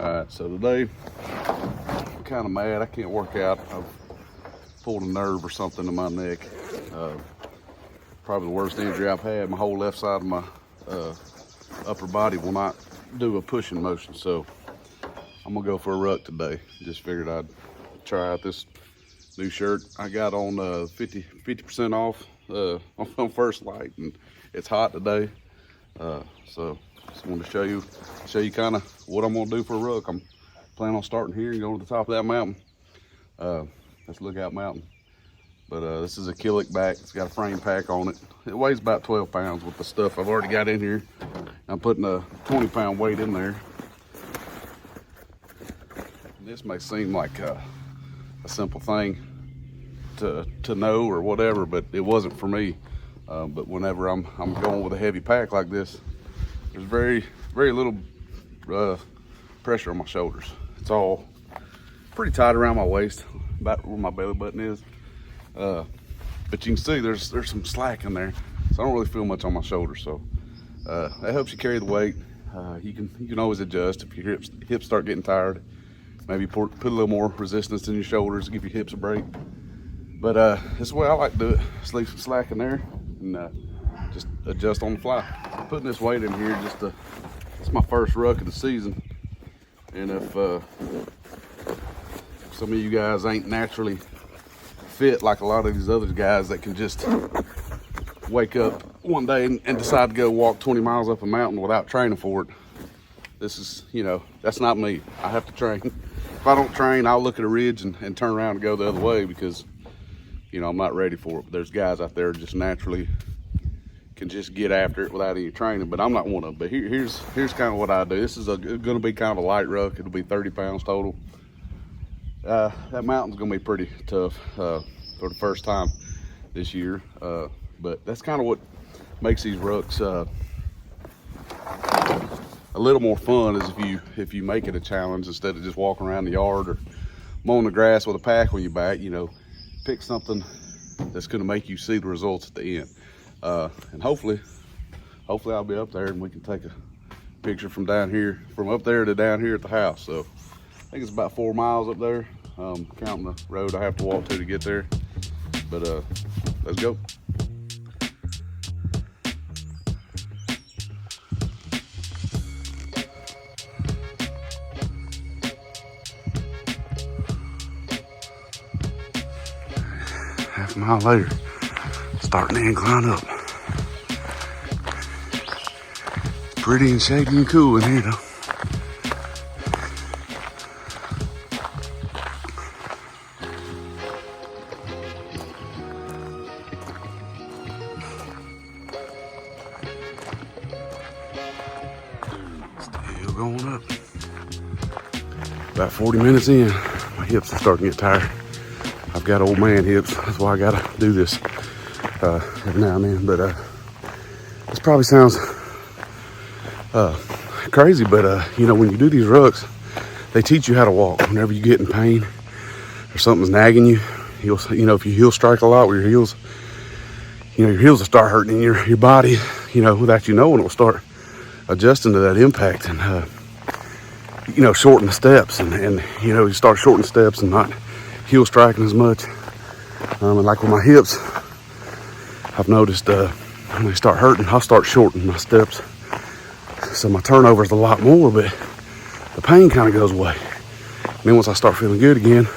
Alright, so today I'm kind of mad. I can't work out. I've pulled a nerve or something in my neck. Probably the worst injury I've had. My whole left side of my upper body will not do a pushing motion. So I'm gonna go for a ruck today. Just figured I'd try out this new shirt I got on 50% off on First Light, and it's hot today. So just wanted to show you kind of what I'm gonna do for a ruck. I'm planning on starting here and going to the top of that mountain. That's Lookout Mountain. But this is a Killick back. It's got a frame pack on it. It weighs about 12 pounds with the stuff I've already got in here. I'm putting a 20-pound weight in there. This may seem like a simple thing to know or whatever, but it wasn't for me. But whenever I'm going with a heavy pack like this, there's very little pressure on my shoulders. It's all pretty tight around my waist, about where my belly button is. But you can see there's some slack in there, so I don't really feel much on my shoulders. So that helps you carry the weight. You can always adjust if your hips start getting tired. Maybe put a little more resistance in your shoulders to give your hips a break. But this is the way I like to do it. Just leave some slack in there and just adjust on the fly. I'm putting this weight in here it's my first ruck of the season. And if some of you guys ain't naturally fit like a lot of these other guys that can just wake up one day and decide to go walk 20 miles up a mountain without training for it, this is, that's not me. I have to train. If I don't train, I'll look at a ridge and turn around and go the other way because, I'm not ready for it. But there's guys out there just naturally can just get after it without any training, but I'm not one of them. But here's kind of what I do. This is going to be kind of a light ruck. It'll be 30 pounds total. That mountain's going to be pretty tough for the first time this year. But that's kind of what makes these rucks a little more fun, is if you make it a challenge instead of just walking around the yard or mowing the grass with a pack on your back. Pick something that's going to make you see the results at the end. And hopefully I'll be up there and we can take a picture from up there to down here at the house. So I think it's about 4 miles up there, counting the road I have to walk to get there. But let's go. Half a mile later, starting to incline up. Pretty and shady and cool in here though. Still going up. About 40 minutes in, my hips are starting to get tired. I've got old man hips, that's why I gotta do this every now and then. But this probably sounds crazy, but when you do these rucks, they teach you how to walk. Whenever you get in pain or something's nagging you, if you heel strike a lot with your heels, your heels will start hurting in your body, without you knowing. It will start adjusting to that impact and shorten the steps and you start shortening steps and not heel striking as much. And like with my hips, I've noticed when they start hurting, I'll start shortening my steps. So my turnover is a lot more, but the pain kind of goes away. And then once I start feeling good again,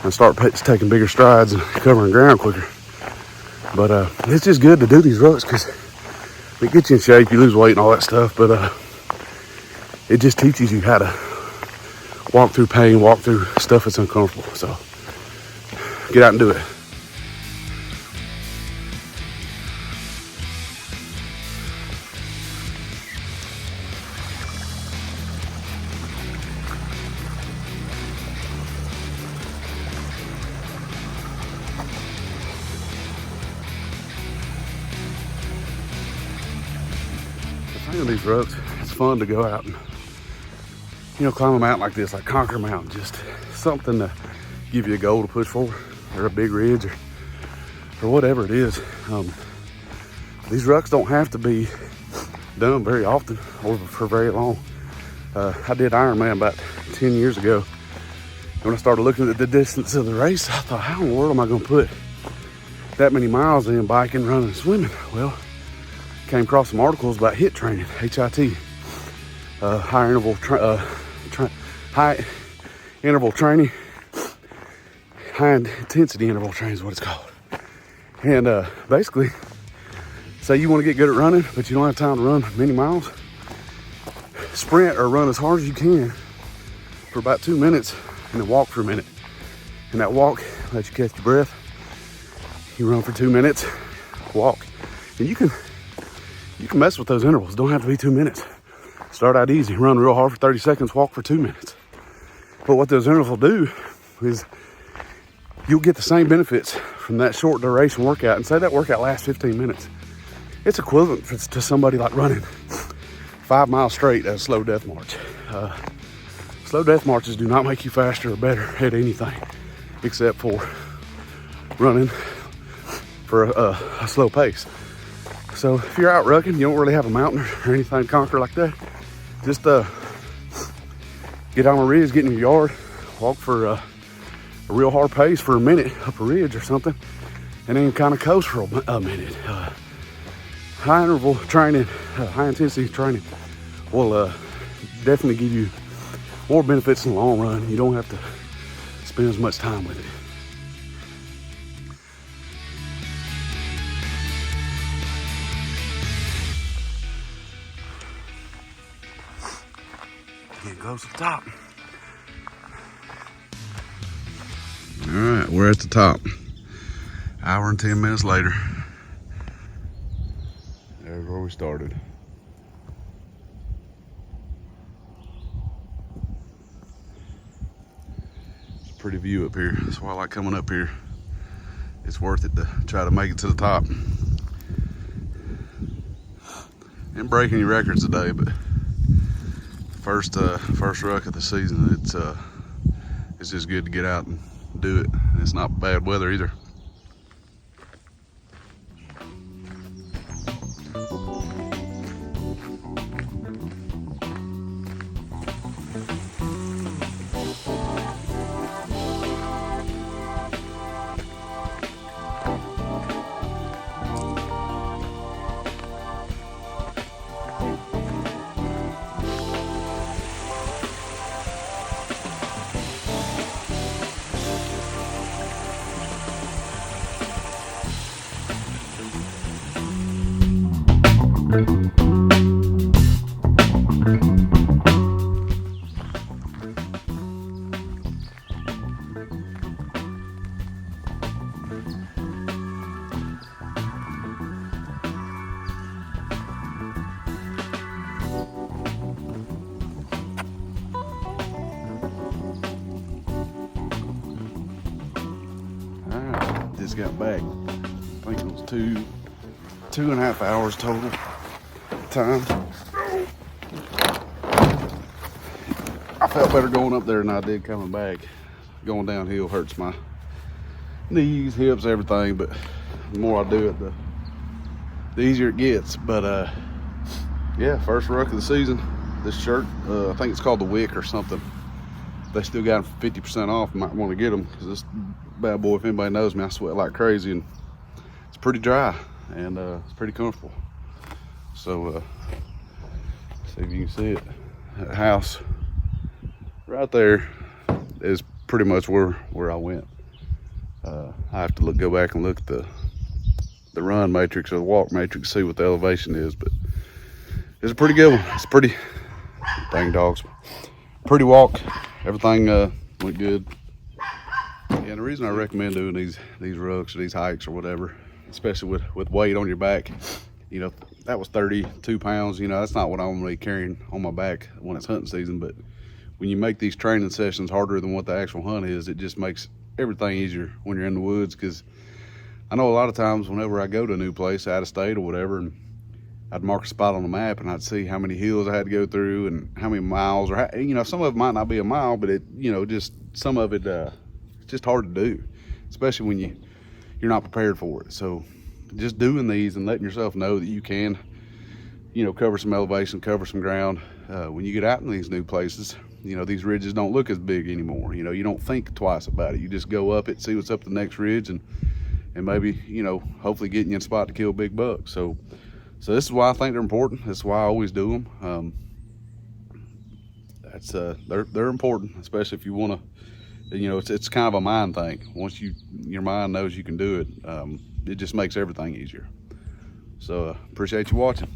I start taking bigger strides and covering ground quicker. But it's just good to do these rucks because it gets you in shape, you lose weight and all that stuff, but it just teaches you how to walk through pain, walk through stuff that's uncomfortable. So get out and do it. The thing with these rucks, it's fun to go out and climb a mountain like this, like conquer a mountain, just something to give you a goal to push for, or a big ridge, or whatever it is. These rucks don't have to be done very often or for very long. I did Ironman about 10 years ago. When I started looking at the distance of the race, I thought, how in the world am I going to put that many miles in biking, running, and swimming? Well, came across some articles about HIIT training, HIT, high interval training, high intensity interval training is what it's called. And basically, say you want to get good at running, but you don't have time to run many miles, sprint or run as hard as you can for about 2 minutes, and then walk for a minute. And that walk lets you catch your breath. You run for 2 minutes, walk, and you can mess with those intervals. Don't have to be 2 minutes. Start out easy, run real hard for 30 seconds, walk for 2 minutes. But what those intervals do is you'll get the same benefits from that short duration workout. And say that workout lasts 15 minutes. It's equivalent to somebody like running 5 miles straight at a slow death march. Slow death marches do not make you faster or better at anything except for running for a slow pace. So if you're out rucking, you don't really have a mountain or anything to conquer like that, just get on a ridge, get in your yard, walk for a real hard pace for a minute up a ridge or something, and then kind of coast for a minute. High interval training, high intensity training will definitely give you more benefits in the long run. You don't have to spend as much time with it. Getting close to the top. All right, we're at the top. Hour and 10 minutes later. There's where we started. It's a pretty view up here. That's why I like coming up here. It's worth it to try to make it to the top. And breaking your records today, but first ruck of the season, it's just good to get out and do it. It's not bad weather either. Just got back. I think it was two and a half hours total time. I felt better going up there than I did coming back. Going downhill hurts my knees, hips, everything, but the more I do it, the easier it gets. But yeah, first ruck of the season. This shirt, I think it's called the Wick or something. They still got them 50% off. Might want to get them, because this bad boy, if anybody knows me, I sweat like crazy, and it's pretty dry, and it's pretty comfortable. So see if you can see it. That house right there is pretty much where I went. I have to go back and look at the run matrix or the walk matrix, see what the elevation is, but it's a pretty good one. It's pretty, dang dogs, pretty walk. Everything went good. And the reason I recommend doing these rucks or these hikes or whatever, especially with weight on your back, you know, that was 32 pounds. You know, that's not what I'm really carrying on my back when it's hunting season. But when you make these training sessions harder than what the actual hunt is, it just makes everything easier when you're in the woods. Because I know a lot of times whenever I go to a new place, out of state or whatever, and I'd mark a spot on the map and I'd see how many hills I had to go through and how many miles, or how, you know, some of it might not be a mile, but it, you know, just some of it, it's just hard to do, especially when you're not prepared for it. So just doing these and letting yourself know that you can, you know, cover some elevation, cover some ground, when you get out in these new places, you know, these ridges don't look as big anymore. You know, you don't think twice about it. You just go up it, see what's up the next ridge, and maybe, you know, hopefully getting you in a spot to kill big bucks. So this is why I think they're important. That's why I always do them. They're important, especially if you want to, you know, it's kind of a mind thing. Once your mind knows you can do it, it just makes everything easier. So appreciate you watching.